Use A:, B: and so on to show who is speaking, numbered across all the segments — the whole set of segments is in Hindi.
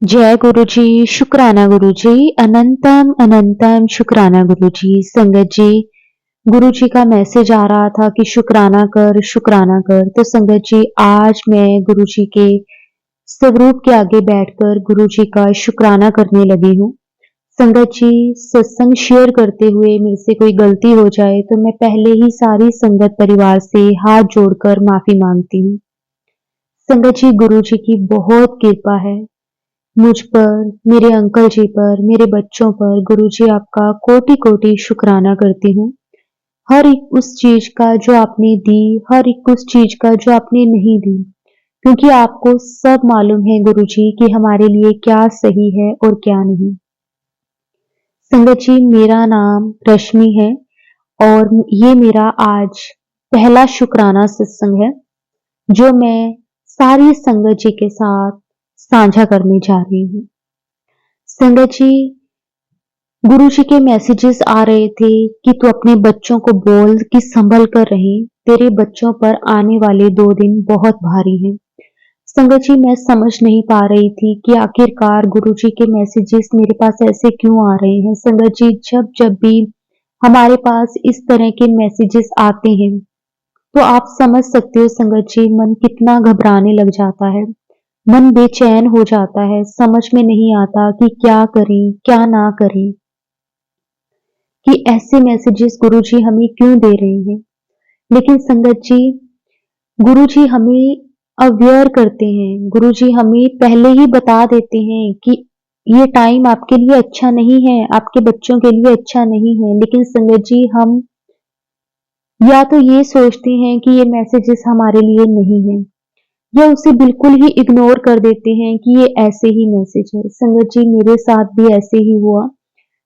A: जय गुरु जी, शुक्राना गुरु जी, अनंतम अनंतम शुक्राना गुरु जी। संगत जी, गुरु जी का मैसेज आ रहा था कि शुक्राना कर, शुक्राना कर। तो संगत जी, आज मैं गुरु जी के स्वरूप के आगे बैठकर गुरु जी का शुक्राना करने लगी हूँ। संगत जी, सत्संग शेयर करते हुए मेरे से कोई गलती हो जाए तो मैं पहले ही सारी संगत परिवार से हाथ जोड़कर माफी मांगती हूँ। संगत जी, गुरु जी की बहुत कृपा है मुझ पर, मेरे अंकल जी पर, मेरे बच्चों पर। गुरुजी, आपका कोटि-कोटि शुक्राना करती हूँ। हर एक उस चीज़ का जो आपने दी, हर एक उस चीज़ का जो आपने नहीं दी। क्योंकि आपको सब मालूम है गुरुजी कि हमारे लिए क्या सही है और क्या नहीं। संगत जी, मेरा नाम रश्मि है और ये मेरा आज पहला शुक्राना सत्संग है, जो मैं सारी संगत जी के साथ साझा करने जा रही हूँ। संगत जी, गुरु जी के मैसेजेस आ रहे थे कि तू अपने बच्चों को बोल कि संभल कर रहे, तेरे बच्चों पर आने वाले 2 दिन बहुत भारी हैं। संगत जी, मैं समझ नहीं पा रही थी कि आखिरकार गुरु जी के मैसेजेस मेरे पास ऐसे क्यों आ रहे हैं। संगत जी, जब जब भी हमारे पास इस तरह के मैसेजेस आते हैं, तो आप समझ सकते हो संगत जी, मन कितना घबराने लग जाता है। मन बेचैन हो जाता है, समझ में नहीं आता कि क्या करें, क्या ना करें। कि ऐसे मैसेजेस गुरुजी हमें क्यों दे रहे हैं। लेकिन संगत जी, गुरुजी हमें अवेयर करते हैं, गुरुजी हमें पहले ही बता देते हैं कि ये टाइम आपके लिए अच्छा नहीं है, आपके बच्चों के लिए अच्छा नहीं है। लेकिन संगत जी, हम या तो ये सोचते हैं कि ये मैसेजेस हमारे लिए नहीं है, या उसे बिल्कुल ही इग्नोर कर देते हैं कि ये ऐसे ही मैसेज है। संगत जी, मेरे साथ भी ऐसे ही हुआ।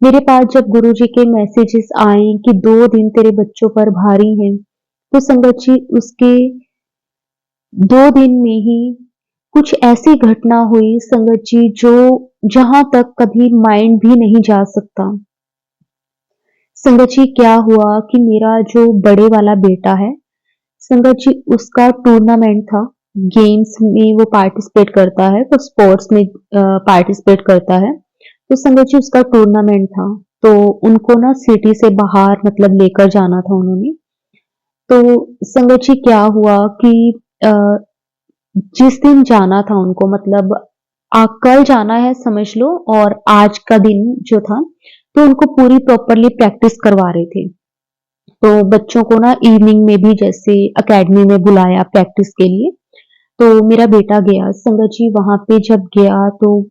A: मेरे पास जब गुरुजी के मैसेजेस आए कि 2 दिन तेरे बच्चों पर भारी हैं, तो संगत जी, उसके 2 दिन में ही कुछ ऐसी घटना हुई संगत जी, जो जहां तक कभी माइंड भी नहीं जा सकता। संगत जी, क्या हुआ कि मेरा जो बड़े वाला बेटा है, संगत जी, उसका टूर्नामेंट था। गेम्स में वो पार्टिसिपेट करता है, तो स्पोर्ट्स में पार्टिसिपेट करता है। तो संगत जी, उसका टूर्नामेंट था, तो उनको ना सिटी से बाहर मतलब लेकर जाना था उन्होंने। तो संगत जी, क्या हुआ कि अ, जिस दिन जाना था उनको मतलब कल जाना है समझ लो, और आज का दिन जो था, तो उनको पूरी प्रॉपरली प्रैक्टिस करवा रहे थे। तो बच्चों को ना इवनिंग में भी जैसे एकेडमी में बुलाया प्रैक्टिस के लिए। तो मेरा बेटा गया संगत जी, वहां पे जब गया तो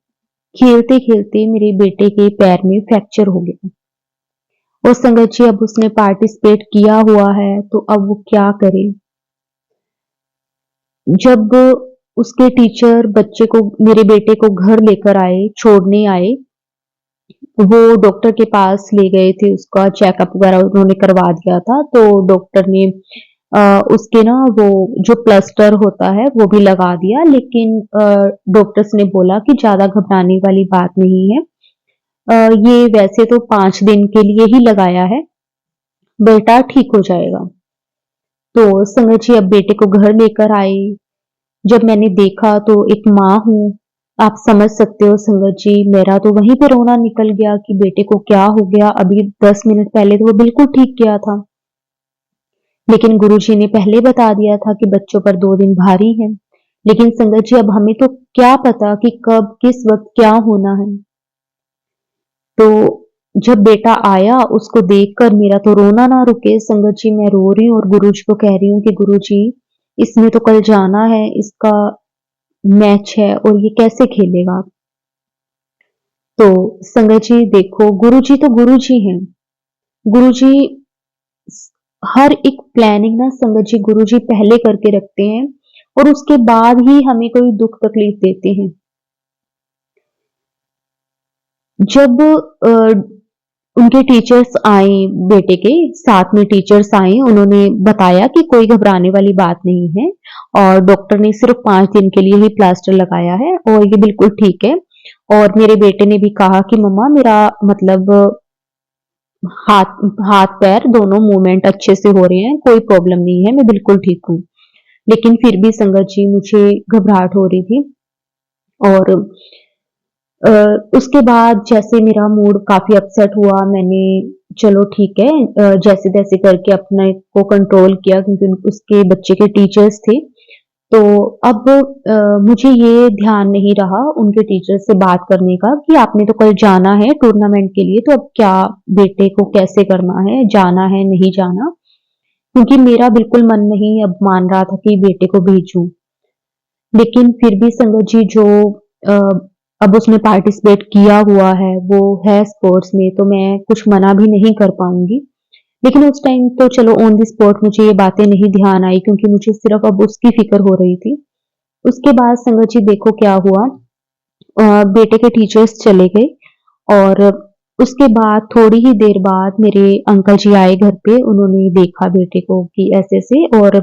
A: खेलते खेलते मेरे बेटे के पैर में फ्रैक्चर हो गया। और संगत जी, अब उसने पार्टिसिपेट किया हुआ है, तो अब वो क्या करे। जब उसके टीचर बच्चे को, मेरे बेटे को घर लेकर आए, छोड़ने आए, वो डॉक्टर के पास ले गए थे, उसका चेकअप वगैरह उन्होंने करवा दिया था। तो डॉक्टर ने उसके ना वो जो प्लास्टर होता है वो भी लगा दिया, लेकिन डॉक्टर्स ने बोला कि ज्यादा घबराने वाली बात नहीं है। ये वैसे तो 5 दिन के लिए ही लगाया है, बेटा ठीक हो जाएगा। तो संगत जी, अब बेटे को घर लेकर आए। जब मैंने देखा तो एक माँ हूँ, आप समझ सकते हो संगत जी, मेरा तो वहीं पे रोना निकल गया कि बेटे को क्या हो गया। अभी 10 मिनट पहले तो वो बिल्कुल ठीक गया था, लेकिन गुरुजी ने पहले बता दिया था कि बच्चों पर 2 दिन भारी हैं। लेकिन संगत जी, अब हमें तो क्या पता कि कब किस वक्त क्या होना है। तो जब बेटा आया, उसको देखकर मेरा तो रोना ना रुके संगत जी, मैं रो रही हूँ और गुरुजी को कह रही हूँ कि गुरुजी, इसमें तो कल जाना है, इसका मैच है और ये कैसे खेलेगा। तो संगत जी देखो, गुरुजी तो गुरुजी हैं। गुरुजी हर एक प्लानिंग ना संगत जी, गुरुजी पहले करके रखते हैं और उसके बाद ही हमें कोई दुख तकलीफ देते हैं। जब उनके टीचर्स आए, बेटे के साथ में टीचर्स आए, उन्होंने बताया कि कोई घबराने वाली बात नहीं है, और डॉक्टर ने सिर्फ 5 दिन के लिए ही प्लास्टर लगाया है और ये बिल्कुल ठीक है। और मेरे बेटे ने भी कहा कि मम्मा, मेरा मतलब हाथ हाथ पैर दोनों मूवमेंट अच्छे से हो रहे हैं, कोई प्रॉब्लम नहीं है, मैं बिल्कुल ठीक हूँ। लेकिन फिर भी संगत जी, मुझे घबराहट हो रही थी। और अ, उसके बाद जैसे मेरा मूड काफ़ी अपसेट हुआ, मैंने चलो ठीक है जैसे-तैसे करके अपने को कंट्रोल किया क्योंकि उसके बच्चे के टीचर्स थे। तो अब मुझे ये ध्यान नहीं रहा उनके टीचर से बात करने का कि आपने तो कल जाना है टूर्नामेंट के लिए, तो अब क्या बेटे को कैसे करना है, जाना है, नहीं जाना? क्योंकि मेरा बिल्कुल मन नहीं अब मान रहा था कि बेटे को भेजूँ। लेकिन फिर भी संगत जी जो अ, अब उसने पार्टिसिपेट किया हुआ है, वो है स्पोर्ट्स में, तो मैं कुछ मना भी नहीं कर पाऊँगी। लेकिन उस टाइम तो चलो ऑन द स्पॉट मुझे ये बातें नहीं ध्यान आई क्योंकि मुझे सिर्फ़ अब उसकी फ़िक्र हो रही थी। उसके बाद संगत जी देखो क्या हुआ बेटे के टीचर्स चले गए और उसके बाद थोड़ी ही देर बाद मेरे अंकल जी आए घर पे, उन्होंने देखा बेटे को कि ऐसे-ऐसे और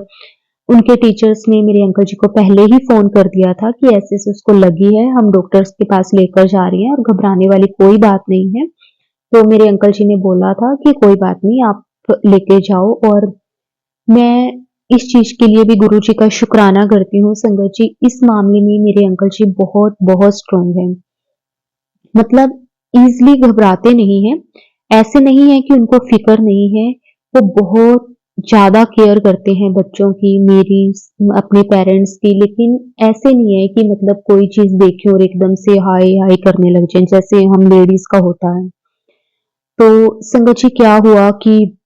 A: उनके टीचर्स ने मेरे अंकल जी को पहले ही फ़ोन कर दिया था कि ऐसे-ऐसे उसको लगी है, हम डॉक्टर्स के पास लेकर जा रहे हैं और घबराने वाली कोई बात नहीं है। तो मेरे अंकल जी ने बोला था कि कोई बात नहीं आप लेके जाओ और मैं इस चीज़ के लिए भी गुरुजी का शुक्राना करती हूँ संगत जी, इस मामले में मेरे अंकल जी बहुत-बहुत स्ट्रॉन्ग हैं। मतलब ईज़िली घबराते नहीं हैं। ऐसे नहीं है कि उनको फ़िक्र नहीं है, वो बहुत ज़्यादा केयर करते हैं बच्चों की, मेरी, अपने पेरेंट्स की, लेकिन ऐसे नहीं है कि मतलब कोई चीज़ देखे और एकदम से हाय हाय करने लग जाएँ, जैसे हम लेडीज़ का होता है। तो संगत जी क्या हुआ कि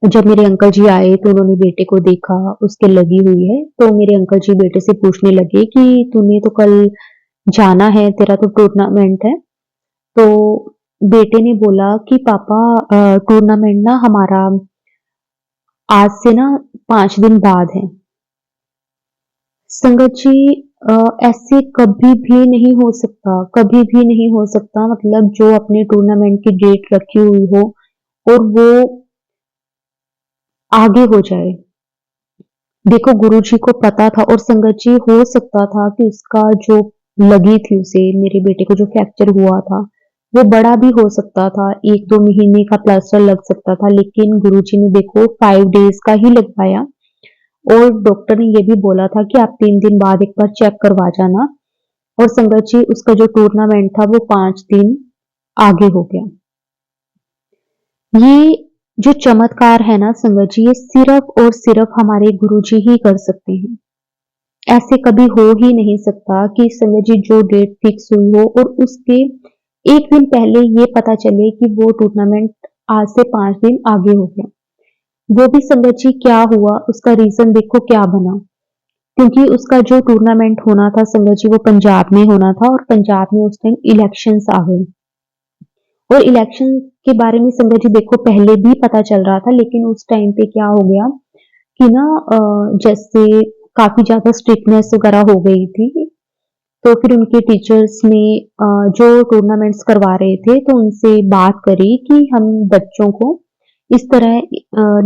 A: जब मेरे अंकल जी आए तो उन्होंने बेटे को देखा, उसके लगी हुई है, तो मेरे अंकल जी बेटे से पूछने लगे कि तूने तो कल जाना है, तेरा तो टूर्नामेंट है। तो बेटे ने बोला कि पापा टूर्नामेंट ना हमारा आज से ना 5 दिन बाद है। संगत जी ऐसे कभी भी नहीं हो सकता, कभी भी नहीं हो सकता मतलब जो अपने टूर्नामेंट की डेट रखी हुई हो और वो आगे हो जाए। देखो गुरुजी को पता था और संगत जी हो सकता था कि उसका जो लगी थी उसे मेरे बेटे को जो फ्रैक्चर हुआ था, वो बड़ा भी हो सकता था, 1-2 महीने का प्लास्टर लग सकता था, लेकिन गुरुजी ने देखो 5 डेज़ का ही लगवाया और डॉक्टर ने ये भी बोला था कि आप 3 दिन बाद एक बार चेक करवा जाना और संगत जी उसका जो टूर्नामेंट था वो 5 दिन आगे हो गया। ये जो चमत्कार है ना संगत जी, ये सिर्फ़ और सिर्फ़ हमारे गुरुजी ही कर सकते हैं। ऐसे कभी हो ही नहीं सकता कि संगत जी जो डेट फिक्स हुई हो और उसके 1 दिन पहले ये पता चले कि वो टूर्नामेंट आज से 5 दिन आगे हो गया। वो भी संगत जी क्या हुआ, उसका रीज़न देखो क्या बना, क्योंकि उसका जो टूर्नामेंट होना था संगत जी वो पंजाब में होना था और पंजाब में उस टाइम इलेक्शंस आ गई और इलेक्शन के बारे में संगत जी देखो पहले भी पता चल रहा था लेकिन उस टाइम पे क्या हो गया कि ना जैसे काफ़ी ज़्यादा स्ट्रिक्टनेस वगैरह हो गई थी, तो फिर उनके टीचर्स ने जो टूर्नामेंट्स करवा रहे थे तो उनसे बात करी कि हम बच्चों को इस तरह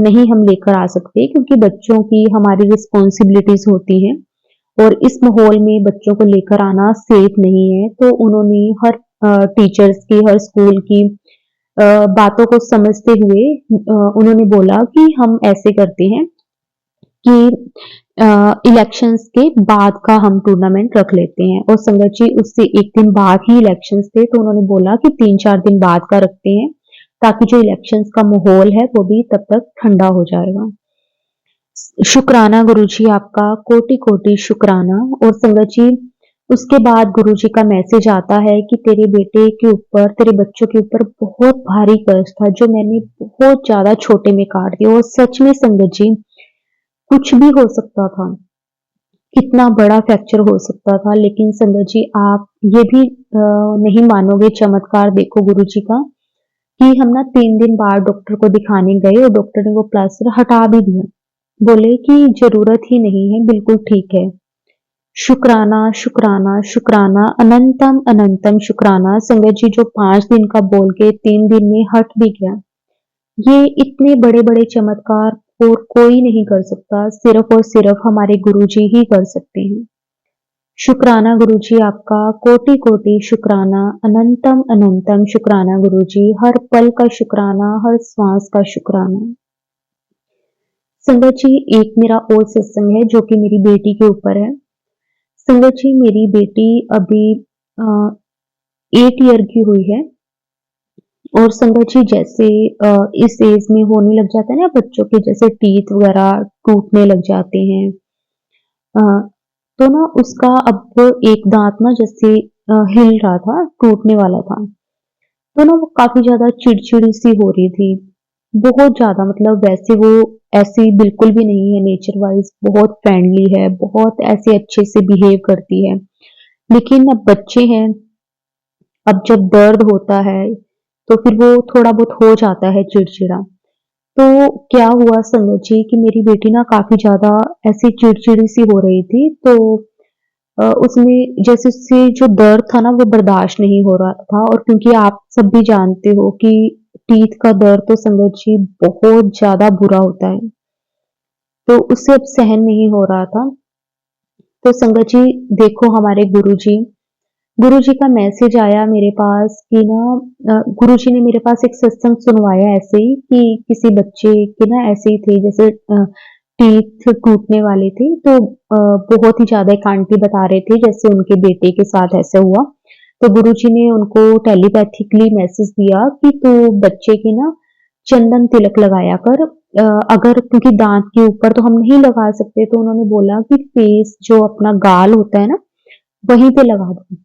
A: नहीं हम लेकर आ सकते क्योंकि बच्चों की हमारी रिस्पॉन्सिबिलिटीज़ होती हैं और इस माहौल में बच्चों को लेकर आना सेफ नहीं है। तो उन्होंने हर टीचर्स की, हर स्कूल की बातों को समझते हुए उन्होंने बोला कि हम ऐसे करते हैं कि इलेक्शंस के बाद का हम टूर्नामेंट रख लेते हैं और संगत जी उससे 1 दिन बाद ही इलेक्शंस थे तो उन्होंने बोला कि 3-4 दिन बाद का रखते हैं ताकि जो इलेक्शंस का माहौल है वो भी तब तक ठंडा हो जाएगा। शुक्राना गुरुजी आपका कोटि-कोटि शुक्राना और संगत जी उसके बाद गुरुजी का मैसेज आता है कि तेरे बेटे के ऊपर, तेरे बच्चों के ऊपर बहुत भारी कर्ज था जो मैंने बहुत ज़्यादा छोटे में काट दिया और सच में संगत जी कुछ भी हो सकता था। कितना बड़ा फ्रैक्चर हो सकता था लेकिन संगत जी आप ये भी नहीं मानोगे चमत्कार देखो गुरुजी का कि हम ना 3 दिन बाद डॉक्टर को दिखाने गए और डॉक्टर ने वो प्लास्टर हटा भी दिया। बोले कि ज़रूरत ही नहीं है, बिल्कुल ठीक है। शुक्राना, शुक्राना, शुक्राना, अनंतम अनंतम शुक्राना संगत जी जो 5 दिन का बोल के 3 दिन में हट भी गया। ये इतने बड़े-बड़े चमत्कार और कोई नहीं कर सकता, सिर्फ़ और सिर्फ़ हमारे गुरुजी ही कर सकते हैं। शुक्राना गुरुजी आपका कोटि-कोटि शुक्राना, अनंतम अनंतम शुक्राना गुरुजी, हर पल का शुक्राना, हर श्वास का शुक्राना। संगत जी एक मेरा और सत्संग है जो कि मेरी बेटी के ऊपर है। संगत जी मेरी बेटी अभी 8 ईयर की हुई है। और संगत जी जैसे इस एज में होने लग जाता है ना बच्चों के, जैसे टीथ वगैरह टूटने लग जाते हैं। अ, तो ना उसका अब एक दांत ना जैसे हिल रहा था, टूटने वाला था। तो ना वो काफी ज्यादा चिड़चिड़ी सी हो रही थी, बहुत ज्यादा। मतलब वैसे वो ऐसी बिल्कुल भी नहीं है, नेचर वाइज बहुत फ्रेंडली है, बहुत ऐसे अच्छे से बिहेव करती है। लेकिन अब बच्चे हैं, अब जब दर्द होता है तो फिर वो थोड़ा बहुत हो जाता है चिड़चिड़ा। तो क्या हुआ संगत जी कि मेरी बेटी ना काफी ज्यादा ऐसी चिड़चिड़ी सी हो रही थी। तो उसमें जैसे उससे जो दर्द था ना वो बर्दाश्त नहीं हो रहा था। और क्योंकि आप सब भी जानते हो कि टीथ का दर्द तो संगत जी बहुत ज्यादा बुरा होता है, तो उससे अब सहन नहीं हो रहा था। तो संगत जी देखो, हमारे गुरुजी का मैसेज आया मेरे पास कि ना गुरुजी ने मेरे पास एक सत्संग सुनवाया ऐसे ही कि किसी बच्चे के ना ऐसे ही थे, जैसे टीथ टूटने वाले थे। तो बहुत ही ज्यादा एक आंटी बता रहे थे जैसे उनके बेटे के साथ ऐसा हुआ। तो गुरुजी ने उनको टेलीपैथिकली मैसेज दिया कि तू बच्चे के ना चंदन तिलक लगाया कर। अगर क्योंकि दांत के ऊपर तो हम नहीं लगा सकते, तो उन्होंने बोला कि फेस जो अपना गाल होता है ना वहीं पे लगा दो।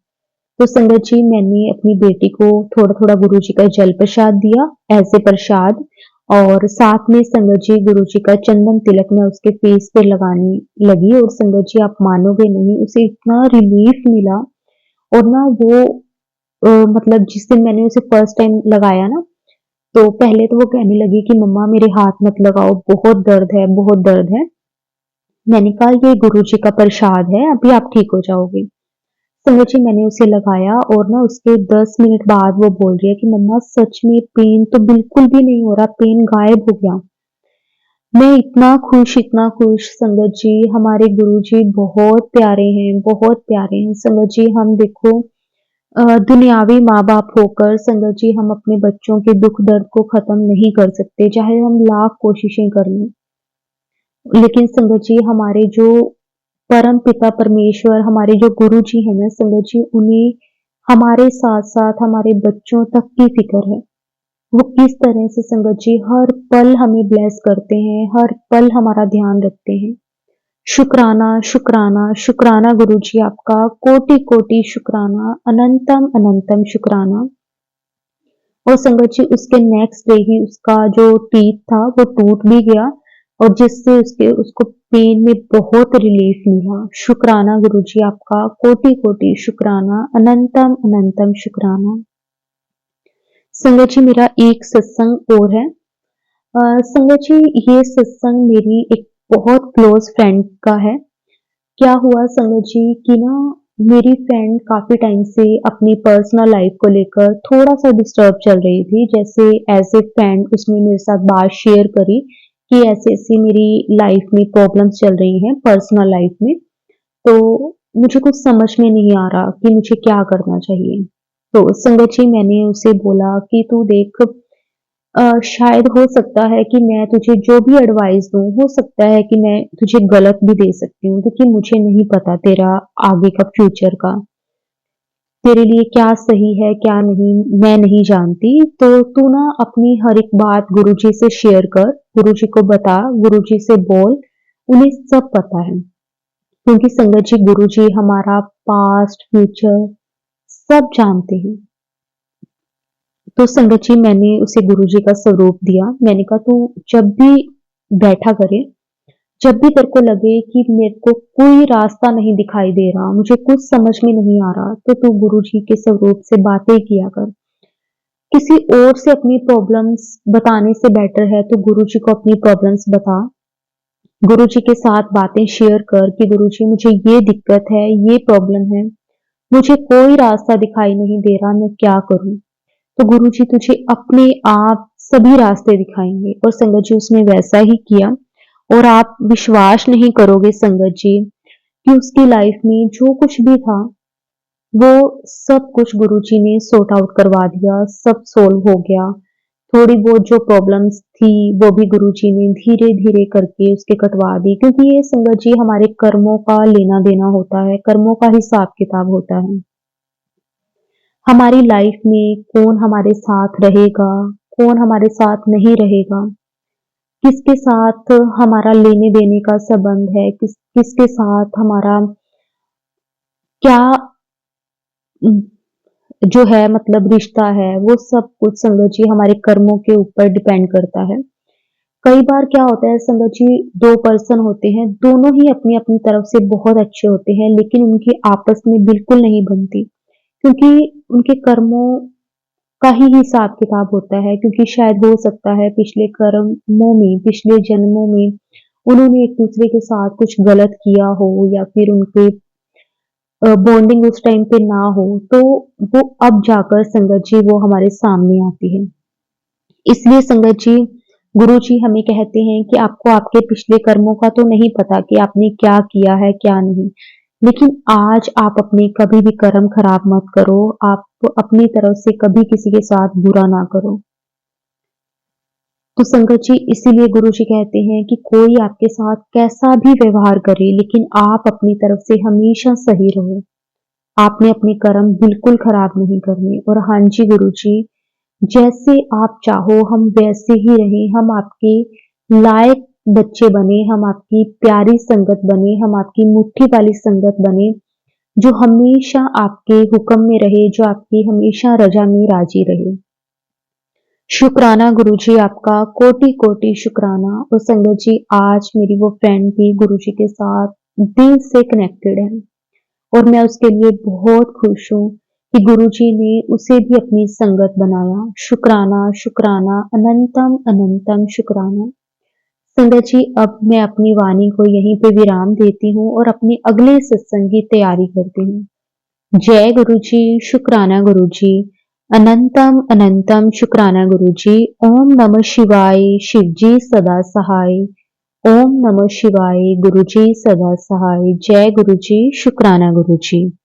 A: तो संगत जी मैंने अपनी बेटी को थोड़ा थोड़ा गुरु जी का जल प्रसाद दिया, ऐसे प्रसाद। और साथ में संगत जी गुरु जी का चंदन तिलक मैं उसके फेस पे लगाने लगी। और संगत जी आप मानोगे नहीं, उसे इतना रिलीफ मिला। और ना वो मतलब जिस दिन मैंने उसे फर्स्ट टाइम लगाया ना, तो पहले तो वो कहने लगी कि मम्मा मेरे हाथ मत लगाओ, बहुत दर्द है, बहुत दर्द है। मैंने कहा ये गुरु जी का प्रसाद है, अभी आप ठीक हो जाओगे। संगत जी मैंने उसे लगाया और ना उसके 10 मिनट बाद वो बोल रही है कि मम्मा सच में पेन तो बिल्कुल भी नहीं हो रहा, पेन गायब हो गया। मैं इतना खुश संगत जी। हमारे गुरुजी बहुत प्यारे हैं, बहुत प्यारे हैं संगत जी। हम देखो दुनियावी माँ बाप होकर संगत जी हम अपने बच्चों के दुख दर्द को खत्म नहीं कर सकते, चाहे हम लाख कोशिशें कर लें। लेकिन संगत जी हमारे जो परम पिता परमेश्वर, हमारे जो गुरु जी हैं ना संगत जी, उन्हें हमारे साथ साथ हमारे बच्चों तक की फिक्र है। वो किस तरह से संगत जी हर पल हमें ब्लेस करते हैं, हर पल हमारा ध्यान रखते हैं। शुक्राना शुक्राना शुक्राना गुरु जी, आपका कोटि कोटि शुक्राना, अनंतम अनंतम शुक्राना। और संगत जी उसके नेक्स्ट डे ही उसका जो टीथ था वो टूट भी गया, और जिससे उसके उसको पेन में बहुत रिलीफ मिला। शुक्राना गुरुजी, आपका कोटि कोटि शुक्राना, अनंतम अनंतम शुक्राना। संगत जी मेरा एक सत्संग और है। संगत जी ये सत्संग मेरी एक बहुत क्लोज फ्रेंड का है। क्या हुआ संगत जी कि ना मेरी फ्रेंड काफी टाइम से अपनी पर्सनल लाइफ को लेकर थोड़ा सा डिस्टर्ब चल रही थी। जैसे एज ए फ्रेंड उसने मेरे साथ बात शेयर करी कि ऐसे ऐसी मेरी लाइफ में प्रॉब्लम्स चल रही हैं पर्सनल लाइफ में। तो मुझे कुछ समझ में नहीं आ रहा कि मुझे क्या करना चाहिए। तो संगत जी मैंने उसे बोला कि तू देख, शायद हो सकता है कि मैं तुझे जो भी एडवाइस दूँ, हो सकता है कि मैं तुझे गलत भी दे सकती हूँ, क्योंकि मुझे नहीं पता तेरा आगे का फ्यूचर का। तेरे लिए क्या सही है, क्या नहीं, मैं नहीं जानती। तो तू ना अपनी हर एक बात गुरुजी से शेयर कर, गुरुजी को बता, गुरुजी से बोल, उन्हें सब पता है। क्योंकि संगत जी गुरुजी हमारा पास्ट, फ्यूचर सब जानते हैं। तो संगत जी मैंने उसे गुरुजी का स्वरूप दिया। मैंने कहा तू जब भी बैठा करे, जब भी तेरे को लगे कि मेरे को कोई रास्ता नहीं दिखाई दे रहा, मुझे कुछ समझ में नहीं आ रहा, तो तू गुरुजी के स्वरूप से बातें किया कर। किसी और से अपनी प्रॉब्लम्स बताने से बेटर है तो गुरुजी को अपनी प्रॉब्लम्स बता। गुरुजी के साथ बातें शेयर कर कि गुरुजी मुझे ये दिक्कत है, ये प्रॉब्लम है, मुझे कोई रास्ता दिखाई नहीं दे रहा, मैं क्या करूं। तो गुरुजी तुझे अपने आप सभी रास्ते दिखाएंगे। और संगत जी उसने वैसा ही किया। और आप विश्वास नहीं करोगे संगत जी कि उसकी लाइफ में जो कुछ भी था वो सब कुछ गुरुजी ने सॉर्ट आउट करवा दिया, सब सोल्व हो गया। थोड़ी बहुत जो प्रॉब्लम्स थी वो भी गुरुजी ने धीरे धीरे करके उसके कटवा दी, क्योंकि ये संगत जी हमारे कर्मों का लेना देना होता है, कर्मों का हिसाब किताब होता है। हमारी लाइफ में कौन हमारे साथ रहेगा, कौन हमारे साथ नहीं रहेगा, किसके साथ हमारा लेने देने का संबंध है, किसके साथ हमारा क्या उम, जो है मतलब रिश्ता है, वो सब कुछ संगत जी हमारे कर्मों के ऊपर डिपेंड करता है। कई बार क्या होता है संगत जी, 2 पर्सन होते हैं, दोनों ही अपनी-अपनी तरफ से बहुत अच्छे होते हैं, लेकिन उनकी आपस में बिल्कुल नहीं बनती, क्योंकि उनके कर्मों का ही हिसाब-किताब होता है, क्योंकि शायद हो सकता है पिछले कर्मों में, पिछले जन्मों में उन्होंने एक-दूसरे के साथ कुछ गलत किया हो या फिर उनके बॉन्डिंग उस टाइम पे ना हो, तो वो अब जाकर संगत जी वो हमारे सामने आती है। इसलिए संगत जी, गुरुजी हमें कहते हैं कि आपको आपके पिछले कर्मों का तो नहीं पता कि आपने क्या किया है, क्या नहीं। लेकिन आज आप अपने कभी भी कर्म खराब मत करो, आप अपनी तरफ से कभी किसी के साथ बुरा ना करो। तो संगत जी इसीलिए गुरुजी कहते हैं कि कोई आपके साथ कैसा भी व्यवहार करे, लेकिन आप अपनी तरफ से हमेशा सही रहो। आपने अपने कर्म बिल्कुल खराब नहीं करने। और हाँ जी गुरुजी, जैसे आप चाहो हम वैसे ही रहें, हम आपके लायक बच्चे बने, हम आपकी प्यारी संगत बने, हम आपकी मुट्ठी वाली संगत बने, जो हमेशा आपके हुक्म में रहे, जो आपकी हमेशा रजा में राजी रहे। शुक्राना गुरुजी, आपका कोटि-कोटि शुक्राना। और संगत जी आज मेरी वो फ्रेंड भी गुरुजी के साथ दिल से कनेक्टेड है और मैं उसके लिए बहुत खुश हूँ कि गुरुजी ने उसे भी अपनी संगत बनाया। शुक्राना, शुक्राना, अनंतम अनंतम शुक्राना। संगत जी अब मैं अपनी वाणी को यहीं पे विराम देती हूँ और अपने अगले सत्संग की तैयारी करती हूँ। जय गुरुजी, शुक्राना गुरुजी, अनंतम अनंतम शुक्राना गुरुजी। ओम नमः शिवाय, शिवजी सदा सहाय। ओम नमः शिवाय, गुरुजी सदा सहाय। जय गुरुजी, शुक्राना गुरुजी।